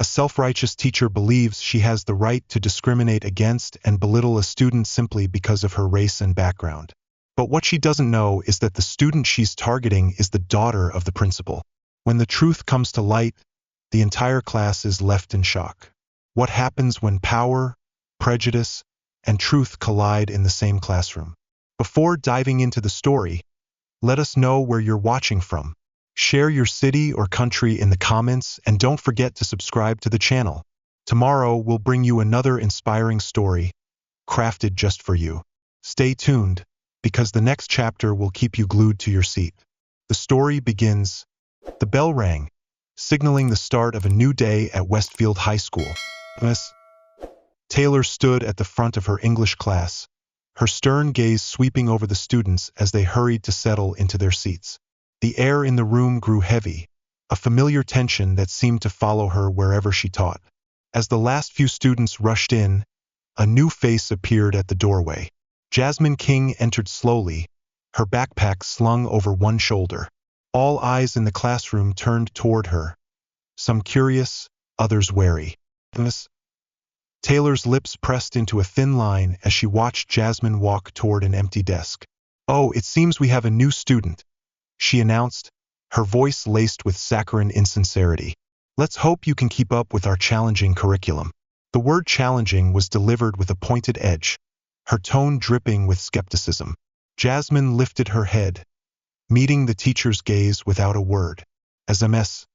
A self-righteous teacher believes she has the right to discriminate against and belittle a student simply because of her race and background. But what she doesn't know is that the student she's targeting is the daughter of the principal. When the truth comes to light, the entire class is left in shock. What happens when power, prejudice, and truth collide in the same classroom? Before diving into the story, let us know where you're watching from. Share your city or country in the comments, and don't forget to subscribe to the channel. Tomorrow we'll bring you another inspiring story, crafted just for you. Stay tuned, because the next chapter will keep you glued to your seat. The story begins. The bell rang, signaling the start of a new day at Westfield High School. Miss Taylor stood at the front of her English class, her stern gaze sweeping over the students as they hurried to settle into their seats. The air in the room grew heavy, a familiar tension that seemed to follow her wherever she taught. As the last few students rushed in, a new face appeared at the doorway. Jasmine King entered slowly, her backpack slung over one shoulder. All eyes in the classroom turned toward her, some curious, others wary. Miss Taylor's lips pressed into a thin line as she watched Jasmine walk toward an empty desk. "Oh, it seems we have a new student," she announced, her voice laced with saccharine insincerity. "Let's hope you can keep up with our challenging curriculum." The word challenging was delivered with a pointed edge, her tone dripping with skepticism. Jasmine lifted her head, meeting the teacher's gaze without a word. As Ms.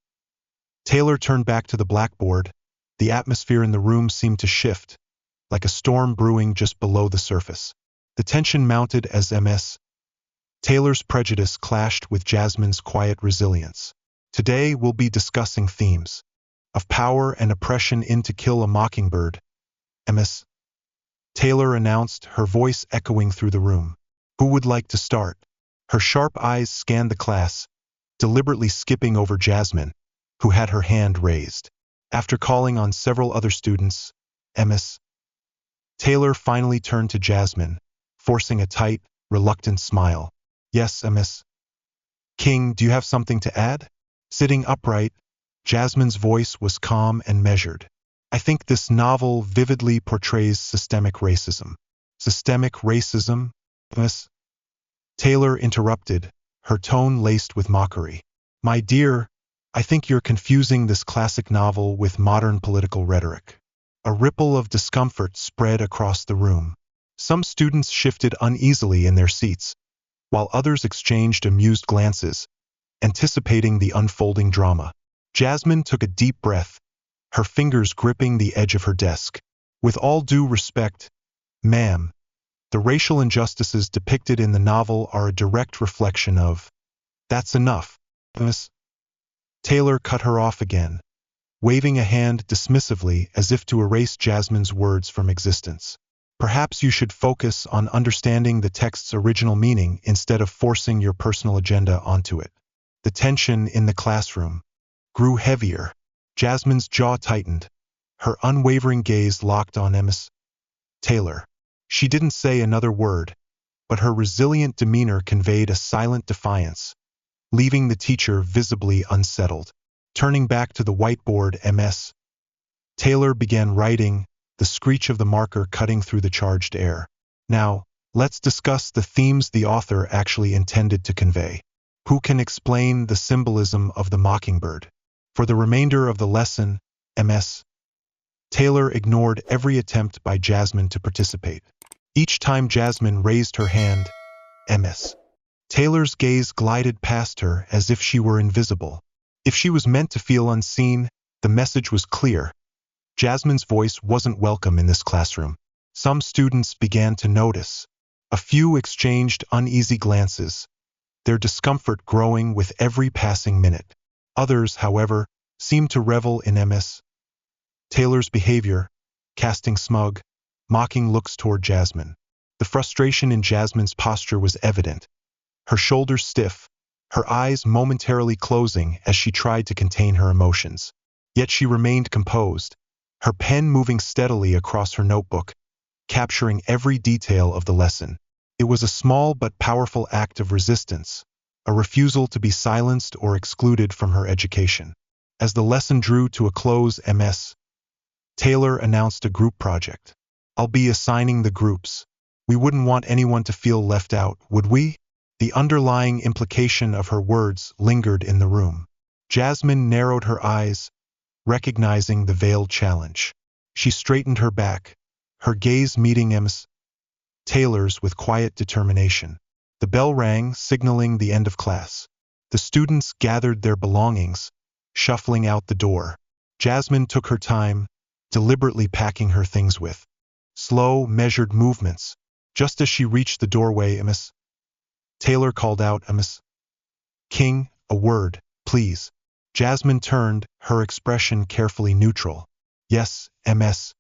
Taylor turned back to the blackboard, the atmosphere in the room seemed to shift, like a storm brewing just below the surface. The tension mounted as Ms. Taylor's prejudice clashed with Jasmine's quiet resilience. Today we'll be discussing themes of power and oppression in To Kill a Mockingbird, Ms. Taylor announced, her voice echoing through the room. Who would like to start? Her sharp eyes scanned the class, deliberately skipping over Jasmine, who had her hand raised. After calling on several other students, Ms. Taylor finally turned to Jasmine, forcing a tight, reluctant smile. "Yes, Ms. King, do you have something to add?" Sitting upright, Jasmine's voice was calm and measured. "I think this novel vividly portrays systemic racism." "Systemic racism?" Ms. Taylor interrupted, her tone laced with mockery. "My dear, I think you're confusing this classic novel with modern political rhetoric." A ripple of discomfort spread across the room. Some students shifted uneasily in their seats, while others exchanged amused glances, anticipating the unfolding drama. Jasmine took a deep breath, her fingers gripping the edge of her desk. "With all due respect, ma'am, the racial injustices depicted in the novel are a direct reflection of..." "That's enough." Miss Taylor cut her off again, waving a hand dismissively as if to erase Jasmine's words from existence. "Perhaps you should focus on understanding the text's original meaning instead of forcing your personal agenda onto it." The tension in the classroom grew heavier. Jasmine's jaw tightened, her unwavering gaze locked on Ms. Taylor. She didn't say another word, but her resilient demeanor conveyed a silent defiance, leaving the teacher visibly unsettled. Turning back to the whiteboard, Ms. Taylor began writing, the screech of the marker cutting through the charged air. "Now, let's discuss the themes the author actually intended to convey. Who can explain the symbolism of the mockingbird?" For the remainder of the lesson, Ms. Taylor ignored every attempt by Jasmine to participate. Each time Jasmine raised her hand, Ms. Taylor's gaze glided past her as if she were invisible. If she was meant to feel unseen, the message was clear. Jasmine's voice wasn't welcome in this classroom. Some students began to notice. A few exchanged uneasy glances, their discomfort growing with every passing minute. Others, however, seemed to revel in Ms. Taylor's behavior, casting smug, mocking looks toward Jasmine. The frustration in Jasmine's posture was evident, her shoulders stiff, her eyes momentarily closing as she tried to contain her emotions. Yet she remained composed, her pen moving steadily across her notebook, capturing every detail of the lesson. It was a small but powerful act of resistance, a refusal to be silenced or excluded from her education. As the lesson drew to a close, Ms. Taylor announced a group project. I'll be assigning the groups. We wouldn't want anyone to feel left out, would we? The underlying implication of her words lingered in the room. Jasmine narrowed her eyes, recognizing the veiled challenge. She straightened her back, her gaze meeting Ms. Taylor's with quiet determination. The bell rang, signaling the end of class. The students gathered their belongings, shuffling out the door. Jasmine took her time, deliberately packing her things with slow, measured movements. Just as she reached the doorway, Ms. Taylor called out, Ms. King, a word, please. Jasmine turned, her expression carefully neutral. Yes, Ms.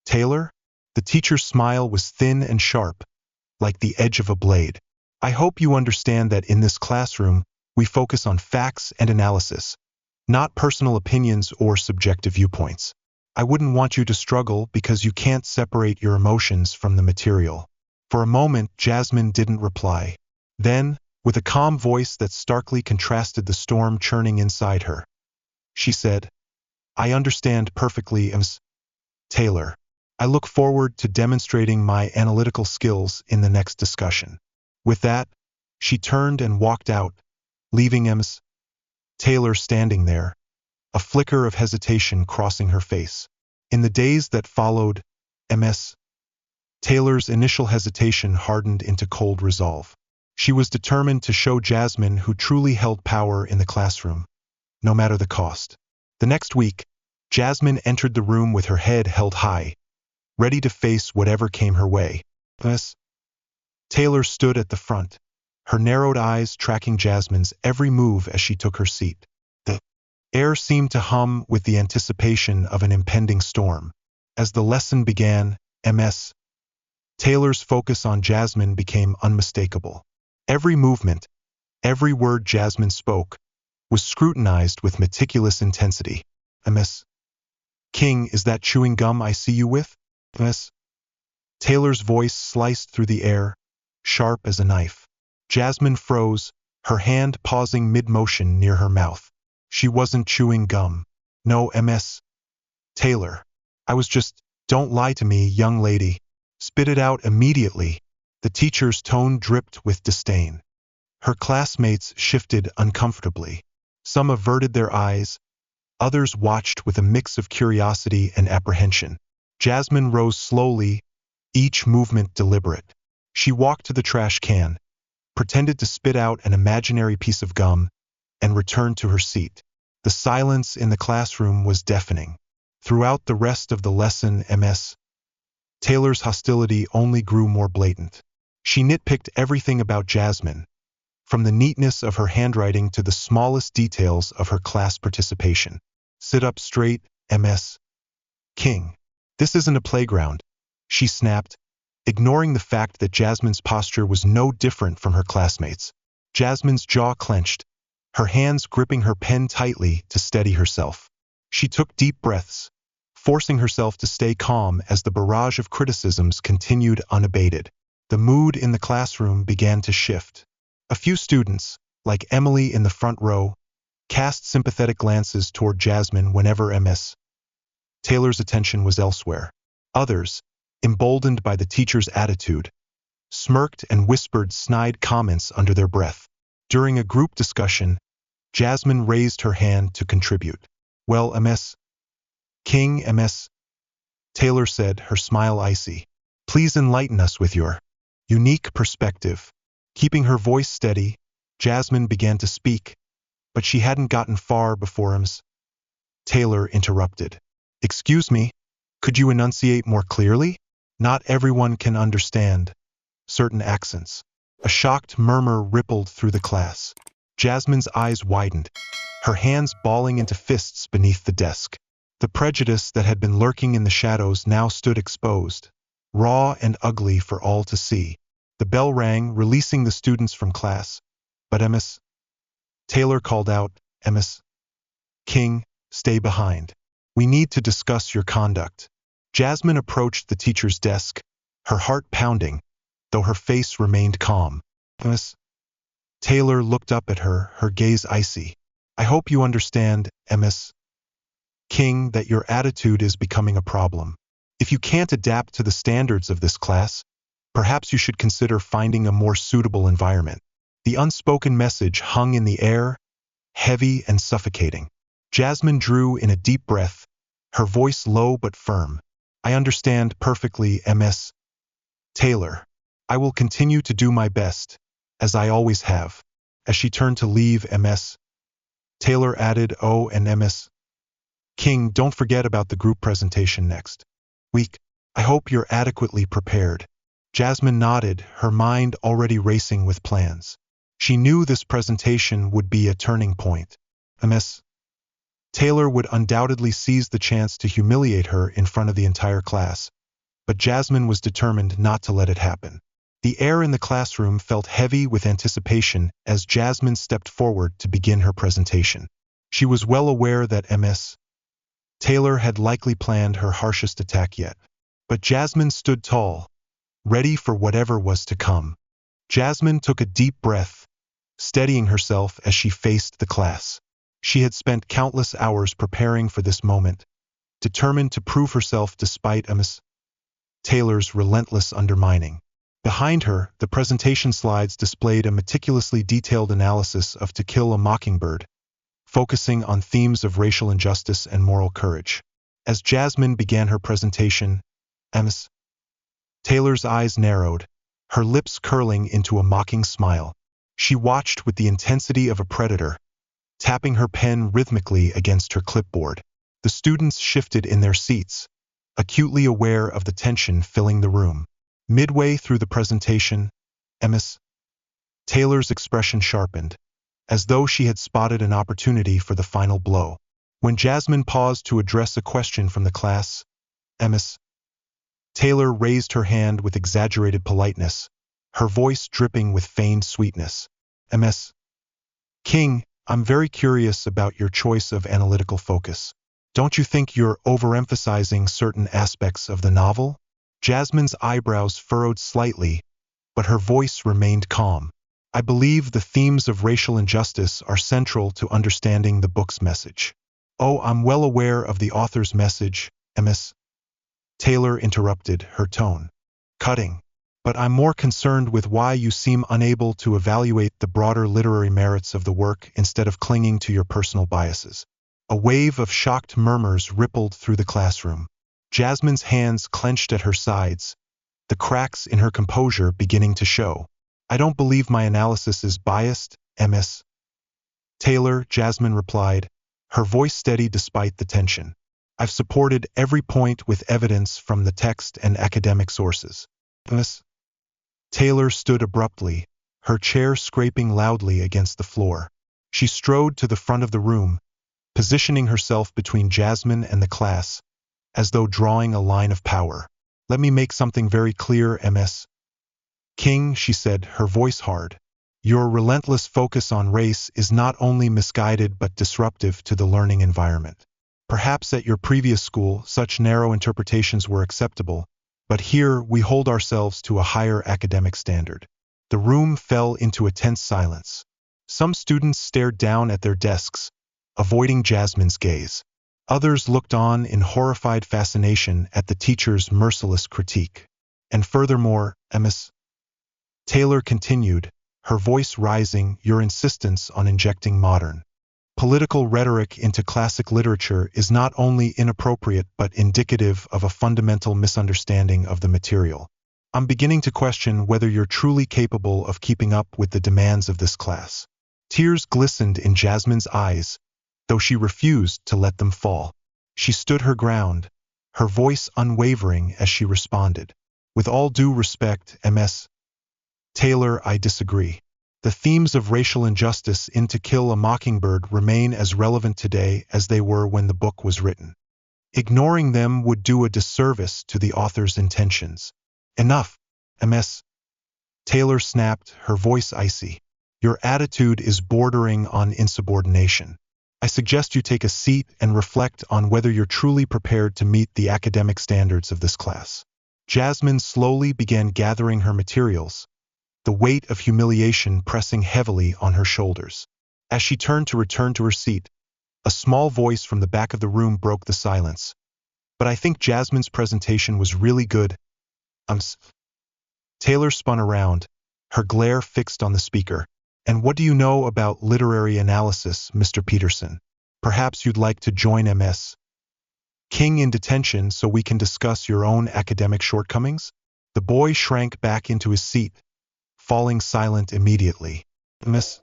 Taylor? The teacher's smile was thin and sharp, like the edge of a blade. I hope you understand that in this classroom, we focus on facts and analysis, not personal opinions or subjective viewpoints. I wouldn't want you to struggle because you can't separate your emotions from the material. For a moment, Jasmine didn't reply. Then, with a calm voice that starkly contrasted the storm churning inside her, she said, I understand perfectly, Ms. Taylor. I look forward to demonstrating my analytical skills in the next discussion. With that, she turned and walked out, leaving Ms. Taylor standing there, a flicker of hesitation crossing her face. In the days that followed, Ms. Taylor's initial hesitation hardened into cold resolve. She was determined to show Jasmine who truly held power in the classroom, no matter the cost. The next week, Jasmine entered the room with her head held high, ready to face whatever came her way. Ms. Taylor stood at the front, her narrowed eyes tracking Jasmine's every move as she took her seat. The air seemed to hum with the anticipation of an impending storm. As the lesson began, Ms. Taylor's focus on Jasmine became unmistakable. Every movement, every word Jasmine spoke, was scrutinized with meticulous intensity. Ms. King, is that chewing gum I see you with? Ms. Taylor's voice sliced through the air, sharp as a knife. Jasmine froze, her hand pausing mid-motion near her mouth. She wasn't chewing gum. No, Ms. Taylor. I was just, don't lie to me, young lady. Spit it out immediately. The teacher's tone dripped with disdain. Her classmates shifted uncomfortably. Some averted their eyes, others watched with a mix of curiosity and apprehension. Jasmine rose slowly, each movement deliberate. She walked to the trash can, pretended to spit out an imaginary piece of gum, and returned to her seat. The silence in the classroom was deafening. Throughout the rest of the lesson, Ms. Taylor's hostility only grew more blatant. She nitpicked everything about Jasmine, from the neatness of her handwriting to the smallest details of her class participation. Sit up straight, Ms. King. This isn't a playground, she snapped, ignoring the fact that Jasmine's posture was no different from her classmates. Jasmine's jaw clenched, her hands gripping her pen tightly to steady herself. She took deep breaths, forcing herself to stay calm as the barrage of criticisms continued unabated. The mood in the classroom began to shift. A few students, like Emily in the front row, cast sympathetic glances toward Jasmine whenever Ms. Taylor's attention was elsewhere. Others, emboldened by the teacher's attitude, smirked and whispered snide comments under their breath. During a group discussion, Jasmine raised her hand to contribute. Well, Ms. King, Ms. Taylor said, her smile icy. Please enlighten us with your unique perspective. Keeping her voice steady, Jasmine began to speak, but she hadn't gotten far before Ms. Taylor interrupted. Excuse me, could you enunciate more clearly? Not everyone can understand certain accents. A shocked murmur rippled through the class. Jasmine's eyes widened, her hands balling into fists beneath the desk. The prejudice that had been lurking in the shadows now stood exposed, raw and ugly for all to see. The bell rang, releasing the students from class, but Ms. Taylor called out, Ms. King, stay behind. We need to discuss your conduct. Jasmine approached the teacher's desk, her heart pounding, though her face remained calm. Ms. Taylor looked up at her, her gaze icy. I hope you understand, Ms. King, that your attitude is becoming a problem. If you can't adapt to the standards of this class, perhaps you should consider finding a more suitable environment. The unspoken message hung in the air, heavy and suffocating. Jasmine drew in a deep breath, her voice low but firm. I understand perfectly, Ms. Taylor. I will continue to do my best, as I always have. As she turned to leave, Ms. Taylor added, "Oh, and Ms. King, don't forget about the group presentation next week. I hope you're adequately prepared." Jasmine nodded, her mind already racing with plans. She knew this presentation would be a turning point. Ms. Taylor would undoubtedly seize the chance to humiliate her in front of the entire class, but Jasmine was determined not to let it happen. The air in the classroom felt heavy with anticipation as Jasmine stepped forward to begin her presentation. She was well aware that Ms. Taylor had likely planned her harshest attack yet. But Jasmine stood tall, ready for whatever was to come. Jasmine took a deep breath, steadying herself as she faced the class. She had spent countless hours preparing for this moment, determined to prove herself despite Ms. Taylor's relentless undermining. Behind her, the presentation slides displayed a meticulously detailed analysis of To Kill a Mockingbird, focusing on themes of racial injustice and moral courage. As Jasmine began her presentation, Ms. Taylor's eyes narrowed, her lips curling into a mocking smile. She watched with the intensity of a predator, tapping her pen rhythmically against her clipboard. The students shifted in their seats, acutely aware of the tension filling the room. Midway through the presentation, Ms. Taylor's expression sharpened, as though she had spotted an opportunity for the final blow. When Jasmine paused to address a question from the class, Ms. Taylor raised her hand with exaggerated politeness, her voice dripping with feigned sweetness. Ms. King, I'm very curious about your choice of analytical focus. Don't you think you're overemphasizing certain aspects of the novel? Jasmine's eyebrows furrowed slightly, but her voice remained calm. I believe the themes of racial injustice are central to understanding the book's message. Oh, I'm well aware of the author's message, Ms. Taylor interrupted, her tone cutting. But I'm more concerned with why you seem unable to evaluate the broader literary merits of the work instead of clinging to your personal biases. A wave of shocked murmurs rippled through the classroom. Jasmine's hands clenched at her sides, the cracks in her composure beginning to show. I don't believe my analysis is biased, Ms. Taylor, Jasmine replied, her voice steady despite the tension. I've supported every point with evidence from the text and academic sources. Ms. Taylor stood abruptly, her chair scraping loudly against the floor. She strode to the front of the room, positioning herself between Jasmine and the class, as though drawing a line of power. Let me make something very clear, Ms. King, she said, her voice hard. Your relentless focus on race is not only misguided but disruptive to the learning environment. Perhaps at your previous school, such narrow interpretations were acceptable, but here we hold ourselves to a higher academic standard. The room fell into a tense silence. Some students stared down at their desks, avoiding Jasmine's gaze. Others looked on in horrified fascination at the teacher's merciless critique. And furthermore, Ms. Taylor continued, her voice rising, your insistence on injecting modern political rhetoric into classic literature is not only inappropriate but indicative of a fundamental misunderstanding of the material. I'm beginning to question whether you're truly capable of keeping up with the demands of this class. Tears glistened in Jasmine's eyes, though she refused to let them fall. She stood her ground, her voice unwavering as she responded. With all due respect, Ms. Taylor, I disagree. The themes of racial injustice in To Kill a Mockingbird remain as relevant today as they were when the book was written. Ignoring them would do a disservice to the author's intentions. Enough, Ms. Taylor snapped, her voice icy. Your attitude is bordering on insubordination. I suggest you take a seat and reflect on whether you're truly prepared to meet the academic standards of this class. Jasmine slowly began gathering her materials, the weight of humiliation pressing heavily on her shoulders. As she turned to return to her seat, a small voice from the back of the room broke the silence. But I think Jasmine's presentation was really good. Taylor spun around, her glare fixed on the speaker. And what do you know about literary analysis, Mr. Peterson? Perhaps you'd like to join MS King in detention so we can discuss your own academic shortcomings? The boy shrank back into his seat, falling silent immediately. Miss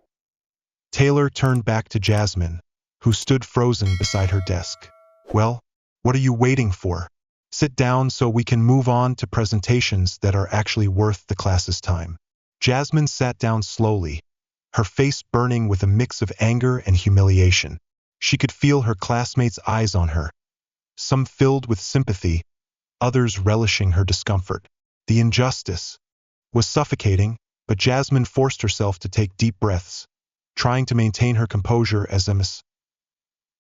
Taylor turned back to Jasmine, who stood frozen beside her desk. Well, what are you waiting for? Sit down so we can move on to presentations that are actually worth the class's time. Jasmine sat down slowly, her face burning with a mix of anger and humiliation. She could feel her classmates' eyes on her, some filled with sympathy, others relishing her discomfort. The injustice was suffocating, but Jasmine forced herself to take deep breaths, trying to maintain her composure as Ms.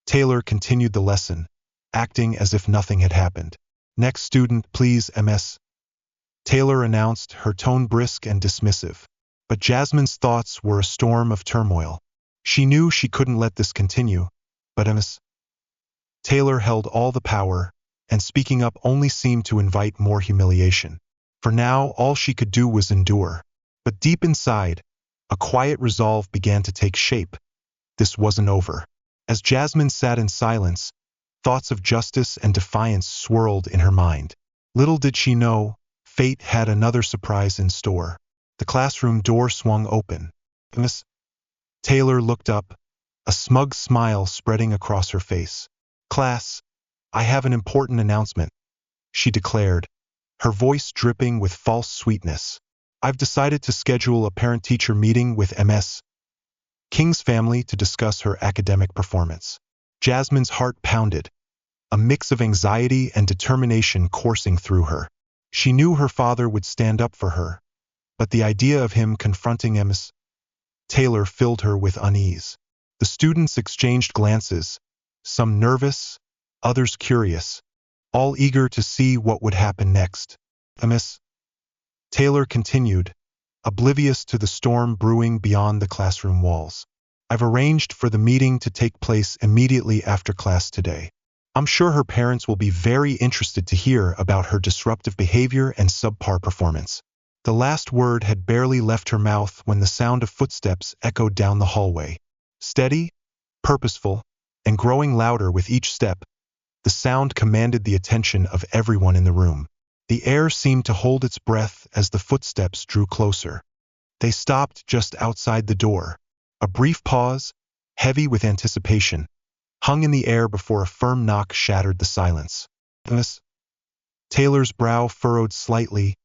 Taylor continued the lesson, acting as if nothing had happened. Next student, please, Ms. Taylor announced, her tone brisk and dismissive. But Jasmine's thoughts were a storm of turmoil. She knew she couldn't let this continue, but Ms. Taylor held all the power, and speaking up only seemed to invite more humiliation. For now, all she could do was endure. But deep inside, a quiet resolve began to take shape. This wasn't over. As Jasmine sat in silence, thoughts of justice and defiance swirled in her mind. Little did she know, fate had another surprise in store. The classroom door swung open. Miss Taylor looked up, a smug smile spreading across her face. Class, I have an important announcement, she declared, her voice dripping with false sweetness. I've decided to schedule a parent-teacher meeting with Ms. King's family to discuss her academic performance. Jasmine's heart pounded, a mix of anxiety and determination coursing through her. She knew her father would stand up for her, but the idea of him confronting Ms. Taylor filled her with unease. The students exchanged glances, some nervous, others curious, all eager to see what would happen next. Ms. Taylor continued, oblivious to the storm brewing beyond the classroom walls. I've arranged for the meeting to take place immediately after class today. I'm sure her parents will be very interested to hear about her disruptive behavior and subpar performance. The last word had barely left her mouth when the sound of footsteps echoed down the hallway. Steady, purposeful, and growing louder with each step, the sound commanded the attention of everyone in the room. The air seemed to hold its breath as the footsteps drew closer. They stopped just outside the door. A brief pause, heavy with anticipation, hung in the air before a firm knock shattered the silence. Miss Taylor's brow furrowed slightly,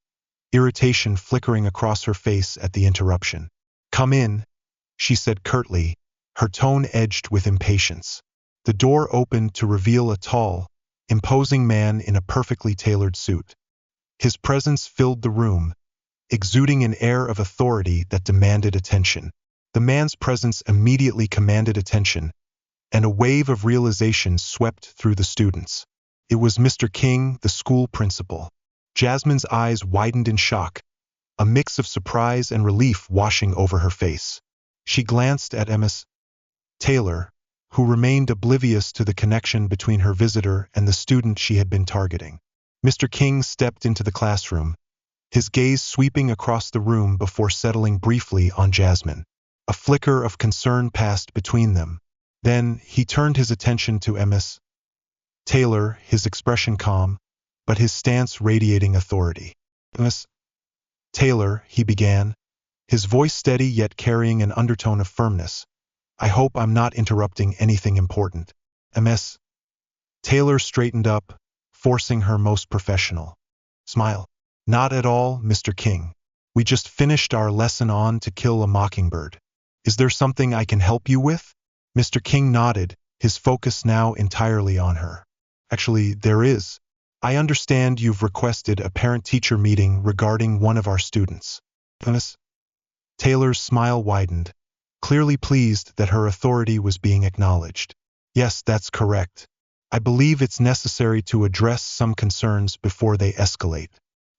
irritation flickering across her face at the interruption. Come in, she said curtly, her tone edged with impatience. The door opened to reveal a tall, imposing man in a perfectly tailored suit. His presence filled the room, exuding an air of authority that demanded attention. The man's presence immediately commanded attention, and a wave of realization swept through the students. It was Mr. King, the school principal. Jasmine's eyes widened in shock, a mix of surprise and relief washing over her face. She glanced at Ms. Taylor, who remained oblivious to the connection between her visitor and the student she had been targeting. Mr. King stepped into the classroom, his gaze sweeping across the room before settling briefly on Jasmine. A flicker of concern passed between them. Then he turned his attention to Ms. Taylor, his expression calm, but his stance radiating authority. Ms. Taylor, he began, his voice steady yet carrying an undertone of firmness. I hope I'm not interrupting anything important. Ms. Taylor straightened up, forcing her most professional smile. Not at all, Mr. King. We just finished our lesson on To Kill a Mockingbird. Is there something I can help you with? Mr. King nodded, his focus now entirely on her. Actually, there is. I understand you've requested a parent-teacher meeting regarding one of our students. Ms. Taylor's smile widened, clearly pleased that her authority was being acknowledged. Yes, that's correct. I believe it's necessary to address some concerns before they escalate.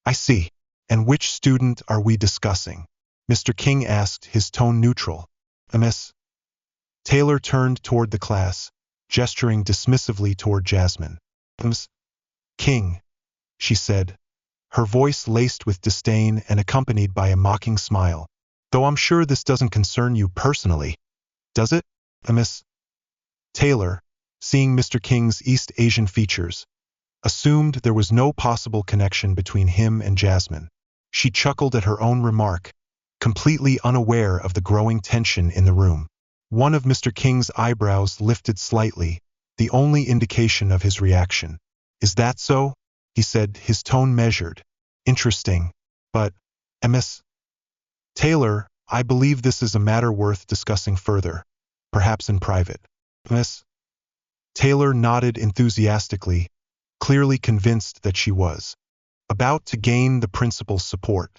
I see. And which student are we discussing? Mr. King asked, his tone neutral. Ms. Taylor turned toward the class, gesturing dismissively toward Jasmine. Ms. King, she said, her voice laced with disdain and accompanied by a mocking smile. Though I'm sure this doesn't concern you personally, does it, Miss? Taylor, seeing Mr. King's East Asian features, assumed there was no possible connection between him and Jasmine. She chuckled at her own remark, completely unaware of the growing tension in the room. One of Mr. King's eyebrows lifted slightly, the only indication of his reaction. Is that so? He said, his tone measured. Interesting. But, Miss Taylor, I believe this is a matter worth discussing further, perhaps in private. Miss Taylor nodded enthusiastically, clearly convinced that she was about to gain the principal's support.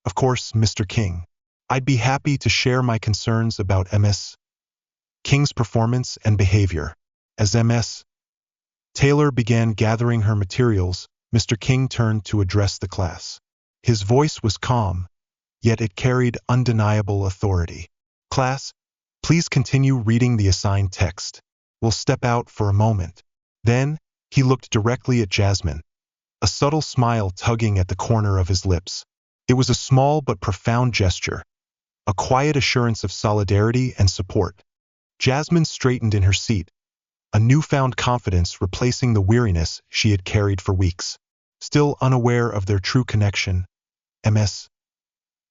Of course, Mr. King. I'd be happy to share my concerns about Ms. King's performance and behavior. As Ms. Taylor began gathering her materials, Mr. King turned to address the class. His voice was calm, yet it carried undeniable authority. Class, please continue reading the assigned text. We'll step out for a moment. Then, he looked directly at Jasmine, a subtle smile tugging at the corner of his lips. It was a small but profound gesture, a quiet assurance of solidarity and support. Jasmine straightened in her seat, a newfound confidence replacing the weariness she had carried for weeks. Still unaware of their true connection, Ms.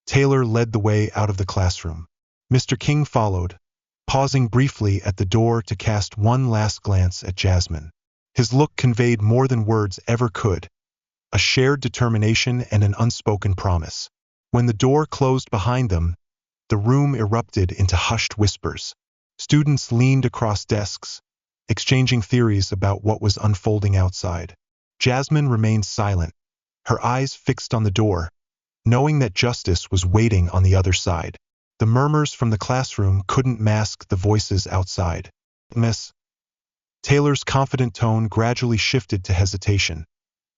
Taylor led the way out of the classroom. Mr. King followed, pausing briefly at the door to cast one last glance at Jasmine. His look conveyed more than words ever could, a shared determination and an unspoken promise. When the door closed behind them, the room erupted into hushed whispers. Students leaned across desks, exchanging theories about what was unfolding outside. Jasmine remained silent, her eyes fixed on the door, knowing that justice was waiting on the other side. The murmurs from the classroom couldn't mask the voices outside. Miss Taylor's confident tone gradually shifted to hesitation,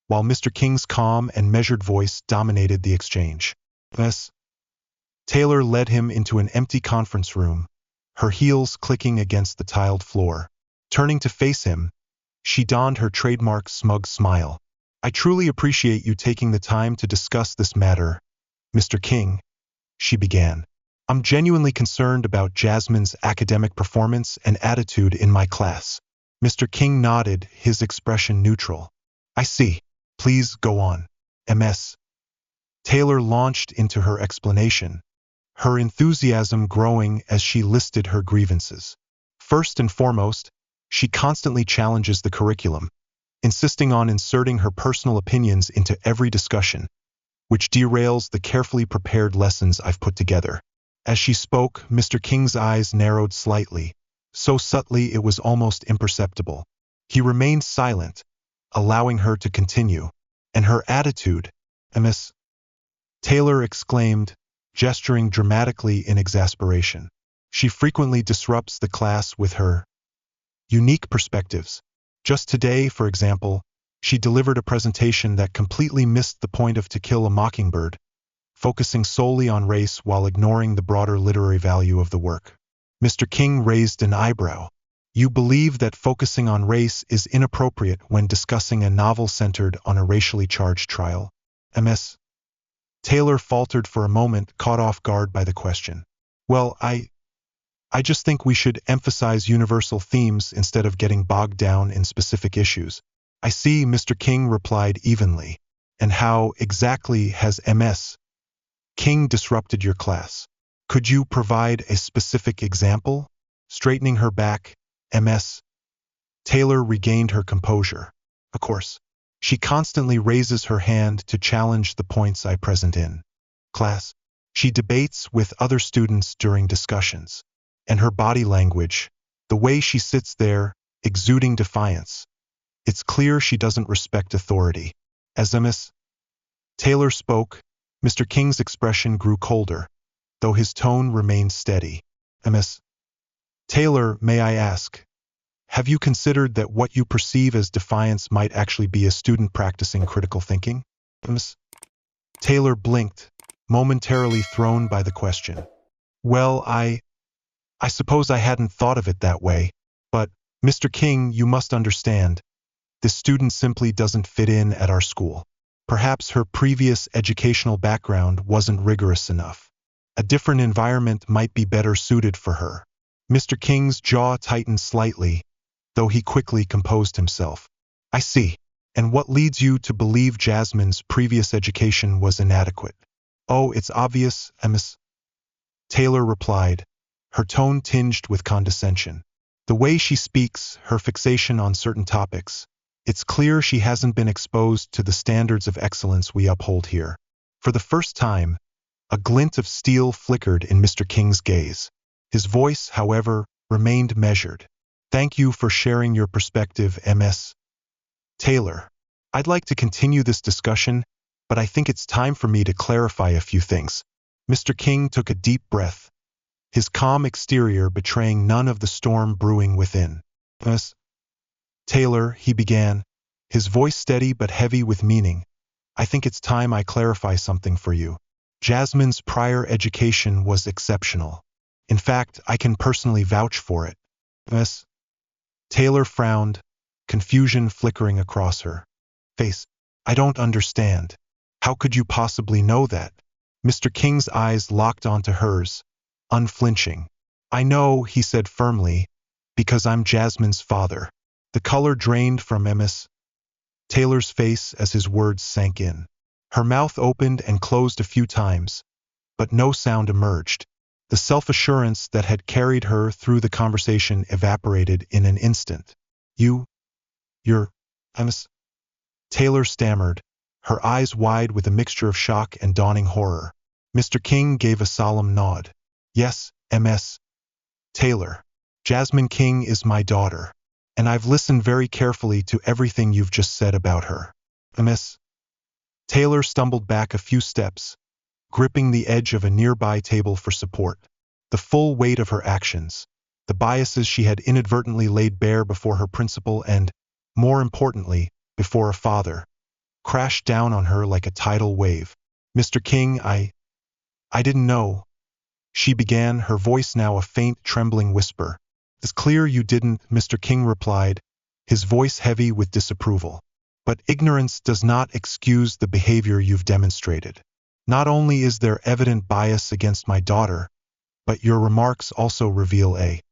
while Mr. King's calm and measured voice dominated the exchange. Miss Taylor led him into an empty conference room, her heels clicking against the tiled floor. Turning to face him, she donned her trademark smug smile. I truly appreciate you taking the time to discuss this matter, Mr. King, she began. I'm genuinely concerned about Jasmine's academic performance and attitude in my class. Mr. King nodded, his expression neutral. I see. Please go on. Ms. Taylor launched into her explanation, her enthusiasm growing as she listed her grievances. First and foremost, she constantly challenges the curriculum, insisting on inserting her personal opinions into every discussion, which derails the carefully prepared lessons I've put together. As she spoke, Mr. King's eyes narrowed slightly, so subtly it was almost imperceptible. He remained silent, allowing her to continue. And her attitude, Miss Taylor exclaimed, gesturing dramatically in exasperation. She frequently disrupts the class with her unique perspectives. Just today, for example, she delivered a presentation that completely missed the point of To Kill a Mockingbird, focusing solely on race while ignoring the broader literary value of the work. Mr. King raised an eyebrow. You believe that focusing on race is inappropriate when discussing a novel centered on a racially charged trial? Ms. Taylor faltered for a moment, caught off guard by the question. Well, I just think we should emphasize universal themes instead of getting bogged down in specific issues. I see, Mr. King replied evenly. And how exactly has Ms. King disrupted your class? Could you provide a specific example? Straightening her back, Ms. Taylor regained her composure. Of course. She constantly raises her hand to challenge the points I present in class. She debates with other students during discussions. And her body language, the way she sits there, exuding defiance. It's clear she doesn't respect authority. As Ms. Taylor spoke, Mr. King's expression grew colder, though his tone remained steady. Ms. Taylor, may I ask, have you considered that what you perceive as defiance might actually be a student practicing critical thinking? Ms. Taylor blinked, momentarily thrown by the question. Well, I suppose I hadn't thought of it that way. But, Mr. King, you must understand, this student simply doesn't fit in at our school. Perhaps her previous educational background wasn't rigorous enough. A different environment might be better suited for her. Mr. King's jaw tightened slightly, though he quickly composed himself. I see. And what leads you to believe Jasmine's previous education was inadequate? Oh, it's obvious, Miss Taylor replied, her tone tinged with condescension. The way she speaks, her fixation on certain topics, it's clear she hasn't been exposed to the standards of excellence we uphold here. For the first time, a glint of steel flickered in Mr. King's gaze. His voice, however, remained measured. Thank you for sharing your perspective, Ms. Taylor. I'd like to continue this discussion, but I think it's time for me to clarify a few things. Mr. King took a deep breath, his calm exterior betraying none of the storm brewing within. Ms. Taylor, he began, his voice steady but heavy with meaning. I think it's time I clarify something for you. Jasmine's prior education was exceptional. In fact, I can personally vouch for it. Ms. Taylor frowned, confusion flickering across her face. I don't understand. How could you possibly know that? Mr. King's eyes locked onto hers, unflinching. I know, he said firmly, because I'm Jasmine's father. The color drained from Ms. Taylor's face as his words sank in. Her mouth opened and closed a few times, but no sound emerged. The self-assurance that had carried her through the conversation evaporated in an instant. You're Ms. Taylor stammered, her eyes wide with a mixture of shock and dawning horror. Mr. King gave a solemn nod. Yes, Ms. Taylor. Jasmine King is my daughter, and I've listened very carefully to everything you've just said about her. Ms. Taylor stumbled back a few steps, gripping the edge of a nearby table for support. The full weight of her actions, the biases she had inadvertently laid bare before her principal and, more importantly, before her father, crashed down on her like a tidal wave. Mr. King, I didn't know. She began, her voice now a faint, trembling whisper. It's clear you didn't, Mr. King replied, his voice heavy with disapproval. But ignorance does not excuse the behavior you've demonstrated. Not only is there evident bias against my daughter, but your remarks also reveal a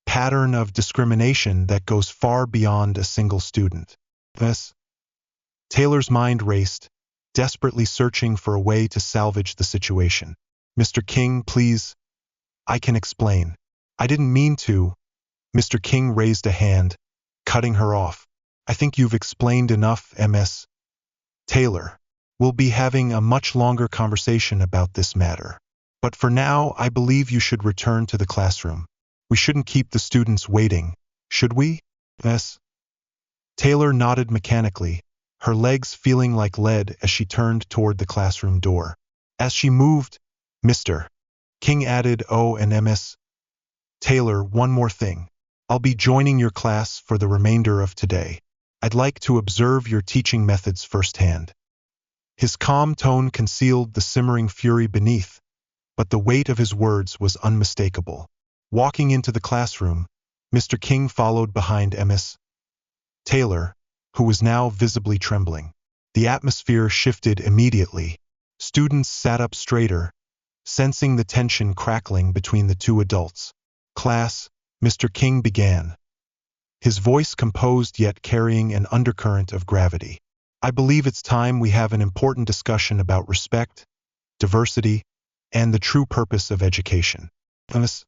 pattern of discrimination that goes far beyond a single student. Ms. Taylor's mind raced, desperately searching for a way to salvage the situation. Mr. King, please. I can explain. I didn't mean to. Mr. King raised a hand, cutting her off. I think you've explained enough, Ms. Taylor. We'll be having a much longer conversation about this matter. But for now, I believe you should return to the classroom. We shouldn't keep the students waiting, should we? Ms. Taylor nodded mechanically, her legs feeling like lead as she turned toward the classroom door. As she moved, Mr. King added, oh, and Ms. Taylor, one more thing. I'll be joining your class for the remainder of today. I'd like to observe your teaching methods firsthand. His calm tone concealed the simmering fury beneath, but the weight of his words was unmistakable. Walking into the classroom, Mr. King followed behind Ms. Taylor, who was now visibly trembling. The atmosphere shifted immediately. Students sat up straighter, sensing the tension crackling between the two adults. Class, Mr. King began, his voice composed yet carrying an undercurrent of gravity. I believe it's time we have an important discussion about respect, diversity, and the true purpose of education. Ms.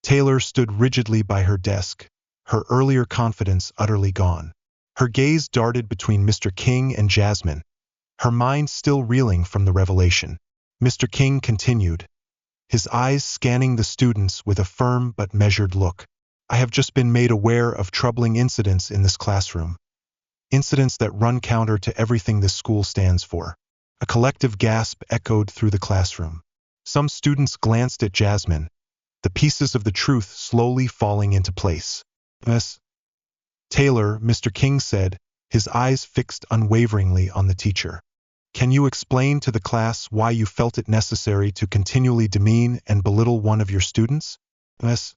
Taylor stood rigidly by her desk, her earlier confidence utterly gone. Her gaze darted between Mr. King and Jasmine, her mind still reeling from the revelation. Mr. King continued, his eyes scanning the students with a firm but measured look. I have just been made aware of troubling incidents in this classroom. Incidents that run counter to everything this school stands for. A collective gasp echoed through the classroom. Some students glanced at Jasmine, the pieces of the truth slowly falling into place. Ms. Taylor, Mr. King said, his eyes fixed unwaveringly on the teacher. Can you explain to the class why you felt it necessary to continually demean and belittle one of your students? Miss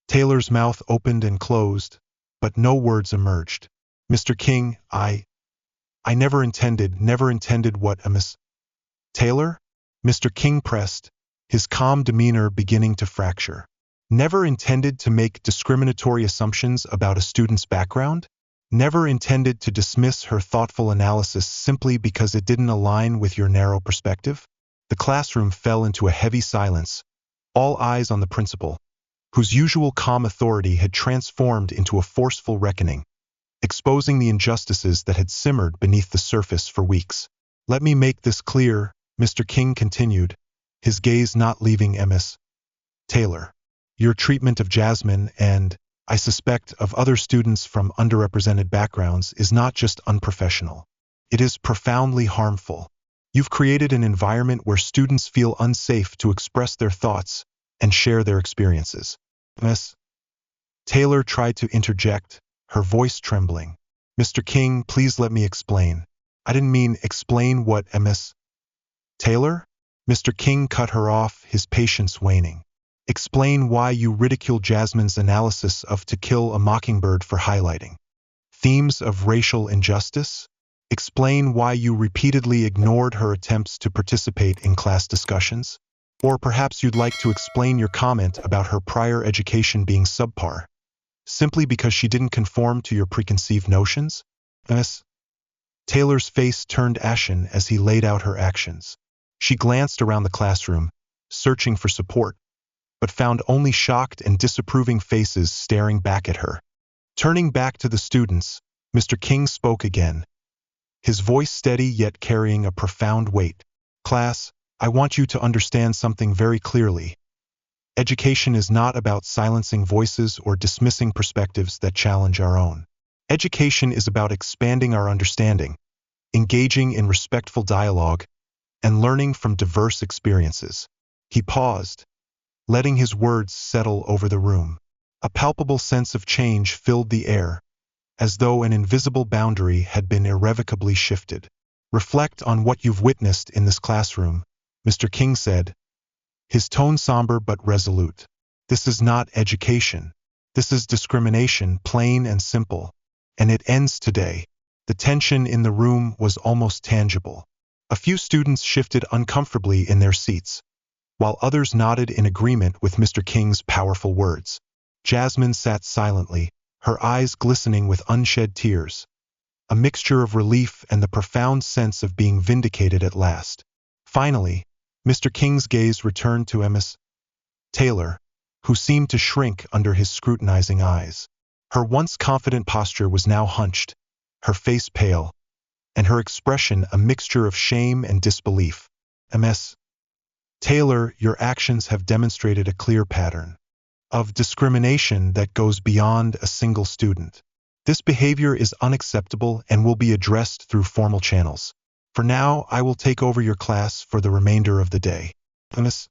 Taylor's mouth opened and closed, but no words emerged. Mr. King, I never intended what, Miss Taylor? Mr. King pressed, his calm demeanor beginning to fracture. Never intended to make discriminatory assumptions about a student's background? Never intended to dismiss her thoughtful analysis simply because it didn't align with your narrow perspective? The classroom fell into a heavy silence, all eyes on the principal, whose usual calm authority had transformed into a forceful reckoning, exposing the injustices that had simmered beneath the surface for weeks. Let me make this clear, Mr. King continued, his gaze not leaving Miss Taylor. Your treatment of Jasmine and, I suspect, of other students from underrepresented backgrounds is not just unprofessional. It is profoundly harmful. You've created an environment where students feel unsafe to express their thoughts and share their experiences. Miss Taylor tried to interject, her voice trembling. Mr. King, please let me explain. I didn't mean explain what, Miss Taylor? Mr. King cut her off, his patience waning. Explain why you ridicule Jasmine's analysis of To Kill a Mockingbird for highlighting themes of racial injustice? Explain why you repeatedly ignored her attempts to participate in class discussions? Or perhaps you'd like to explain your comment about her prior education being subpar, simply because she didn't conform to your preconceived notions? Miss Taylor's face turned ashen as he laid out her actions. She glanced around the classroom, searching for support, but found only shocked and disapproving faces staring back at her. Turning back to the students, Mr. King spoke again, his voice steady yet carrying a profound weight. Class, I want you to understand something very clearly. Education is not about silencing voices or dismissing perspectives that challenge our own. Education is about expanding our understanding, engaging in respectful dialogue, and learning from diverse experiences. He paused, letting his words settle over the room. A palpable sense of change filled the air, as though an invisible boundary had been irrevocably shifted. Reflect on what you've witnessed in this classroom, Mr. King said, his tone somber but resolute. This is not education. This is discrimination, plain and simple. And it ends today. The tension in the room was almost tangible. A few students shifted uncomfortably in their seats, while others nodded in agreement with Mr. King's powerful words. Jasmine sat silently, her eyes glistening with unshed tears, a mixture of relief and the profound sense of being vindicated at last. Finally, Mr. King's gaze returned to Miss Taylor, who seemed to shrink under his scrutinizing eyes. Her once confident posture was now hunched, her face pale, and her expression a mixture of shame and disbelief. Miss Taylor, your actions have demonstrated a clear pattern of discrimination that goes beyond a single student. This behavior is unacceptable and will be addressed through formal channels. For now, I will take over your class for the remainder of the day. Miss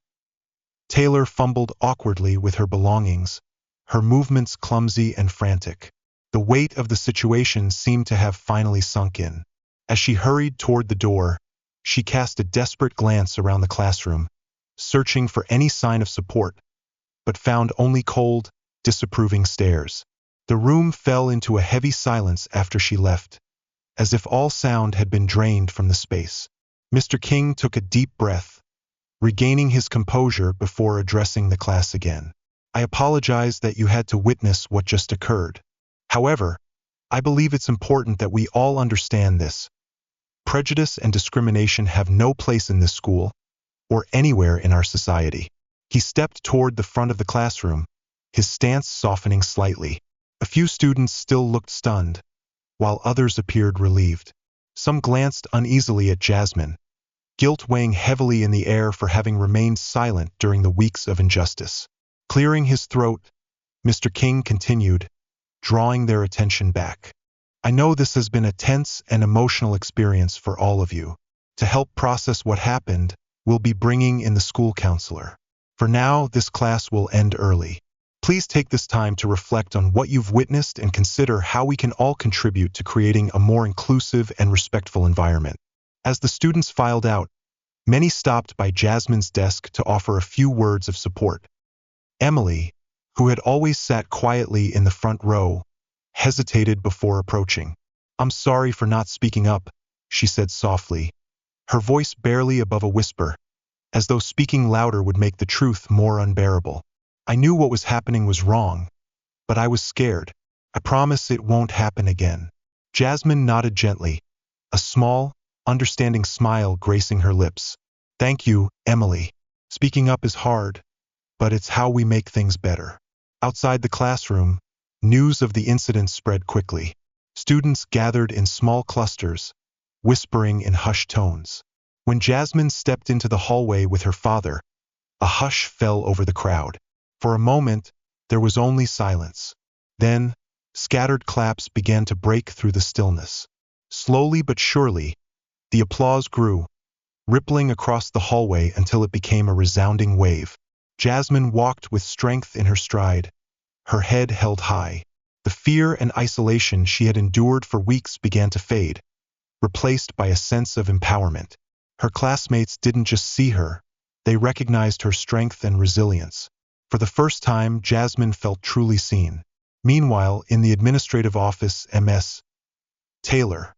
Taylor fumbled awkwardly with her belongings, her movements clumsy and frantic. The weight of the situation seemed to have finally sunk in. As she hurried toward the door, she cast a desperate glance around the classroom, searching for any sign of support, but found only cold, disapproving stares. The room fell into a heavy silence after she left, as if all sound had been drained from the space. Mr. King took a deep breath, regaining his composure before addressing the class again. I apologize that you had to witness what just occurred. However, I believe it's important that we all understand this. Prejudice and discrimination have no place in this school, or anywhere in our society. He stepped toward the front of the classroom, his stance softening slightly. A few students still looked stunned, while others appeared relieved. Some glanced uneasily at Jasmine, guilt weighing heavily in the air for having remained silent during the weeks of injustice. Clearing his throat, Mr. King continued, drawing their attention back. I know this has been a tense and emotional experience for all of you. To help process what happened, we'll be bringing in the school counselor. For now, this class will end early. Please take this time to reflect on what you've witnessed and consider how we can all contribute to creating a more inclusive and respectful environment. As the students filed out, many stopped by Jasmine's desk to offer a few words of support. Emily, who had always sat quietly in the front row, hesitated before approaching. "I'm sorry for not speaking up," she said softly, her voice barely above a whisper, as though speaking louder would make the truth more unbearable. "I knew what was happening was wrong, but I was scared. I promise it won't happen again." Jasmine nodded gently, a small, understanding smile gracing her lips. "Thank you, Emily. Speaking up is hard, but it's how we make things better." Outside the classroom, news of the incident spread quickly. Students gathered in small clusters, whispering in hushed tones. When Jasmine stepped into the hallway with her father, a hush fell over the crowd. For a moment, there was only silence. Then, scattered claps began to break through the stillness. Slowly but surely, the applause grew, rippling across the hallway until it became a resounding wave. Jasmine walked with strength in her stride, her head held high. The fear and isolation she had endured for weeks began to fade, replaced by a sense of empowerment. Her classmates didn't just see her, they recognized her strength and resilience. For the first time, Jasmine felt truly seen. Meanwhile, in the administrative office, Ms. Taylor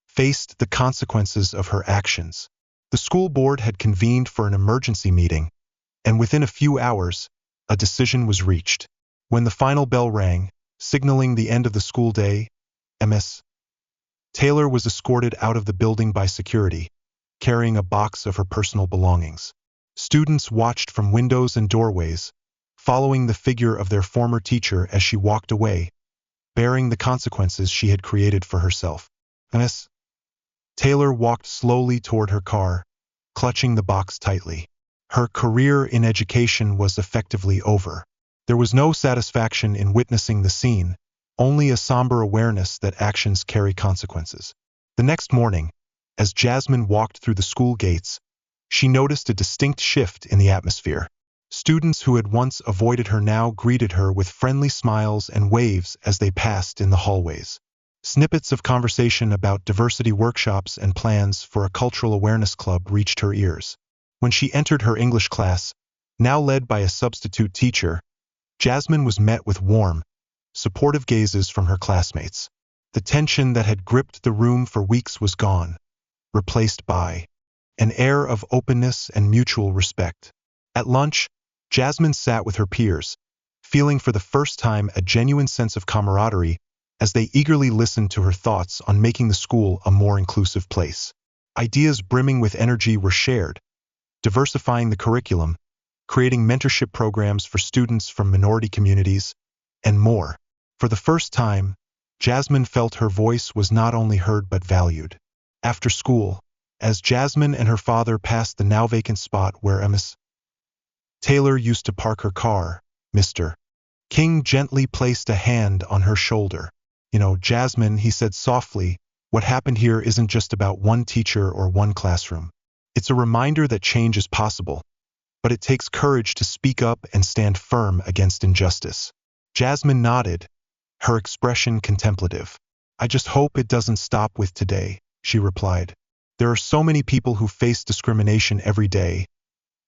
faced the consequences of her actions. The school board had convened for an emergency meeting, and within a few hours, a decision was reached. When the final bell rang, signaling the end of the school day, Ms. Taylor was escorted out of the building by security, carrying a box of her personal belongings. Students watched from windows and doorways, following the figure of their former teacher as she walked away, bearing the consequences she had created for herself. Ms. Taylor walked slowly toward her car, clutching the box tightly. Her career in education was effectively over. There was no satisfaction in witnessing the scene, only a somber awareness that actions carry consequences. The next morning, as Jasmine walked through the school gates, she noticed a distinct shift in the atmosphere. Students who had once avoided her now greeted her with friendly smiles and waves as they passed in the hallways. Snippets of conversation about diversity workshops and plans for a cultural awareness club reached her ears. When she entered her English class, now led by a substitute teacher, Jasmine was met with warm, supportive gazes from her classmates. The tension that had gripped the room for weeks was gone, replaced by an air of openness and mutual respect. At lunch, Jasmine sat with her peers, feeling for the first time a genuine sense of camaraderie as they eagerly listened to her thoughts on making the school a more inclusive place. Ideas brimming with energy were shared, diversifying the curriculum, creating mentorship programs for students from minority communities, and more. For the first time, Jasmine felt her voice was not only heard but valued. After school, as Jasmine and her father passed the now vacant spot where Ms. Taylor used to park her car, Mr. King gently placed a hand on her shoulder. Jasmine, he said softly, what happened here isn't just about one teacher or one classroom. It's a reminder that change is possible, but it takes courage to speak up and stand firm against injustice. Jasmine nodded, her expression contemplative. "I just hope it doesn't stop with today," she replied. "There are so many people who face discrimination every day,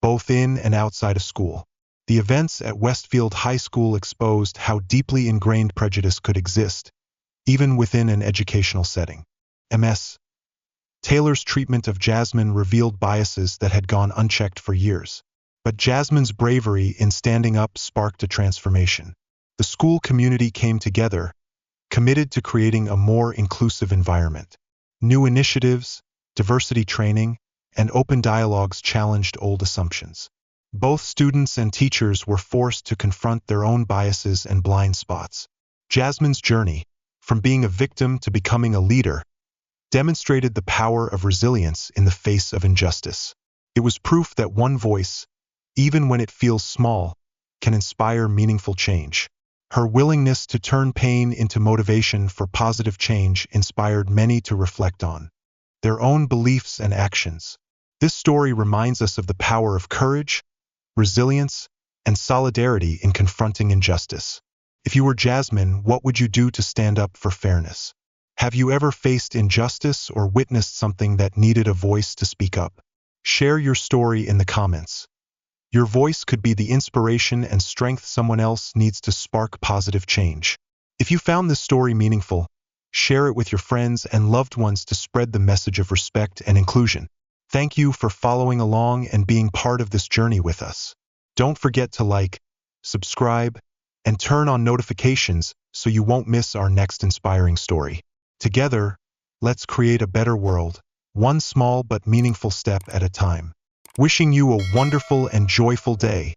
both in and outside of school." The events at Westfield High School exposed how deeply ingrained prejudice could exist, even within an educational setting. Ms. Taylor's treatment of Jasmine revealed biases that had gone unchecked for years. But Jasmine's bravery in standing up sparked a transformation. The school community came together, committed to creating a more inclusive environment. New initiatives, diversity training, and open dialogues challenged old assumptions. Both students and teachers were forced to confront their own biases and blind spots. Jasmine's journey, from being a victim to becoming a leader, demonstrated the power of resilience in the face of injustice. It was proof that one voice, even when it feels small, can inspire meaningful change. Her willingness to turn pain into motivation for positive change inspired many to reflect on their own beliefs and actions. This story reminds us of the power of courage, resilience, and solidarity in confronting injustice. If you were Jasmine, what would you do to stand up for fairness? Have you ever faced injustice or witnessed something that needed a voice to speak up? Share your story in the comments. Your voice could be the inspiration and strength someone else needs to spark positive change. If you found this story meaningful, share it with your friends and loved ones to spread the message of respect and inclusion. Thank you for following along and being part of this journey with us. Don't forget to like, subscribe, and turn on notifications so you won't miss our next inspiring story. Together, let's create a better world, one small but meaningful step at a time. Wishing you a wonderful and joyful day.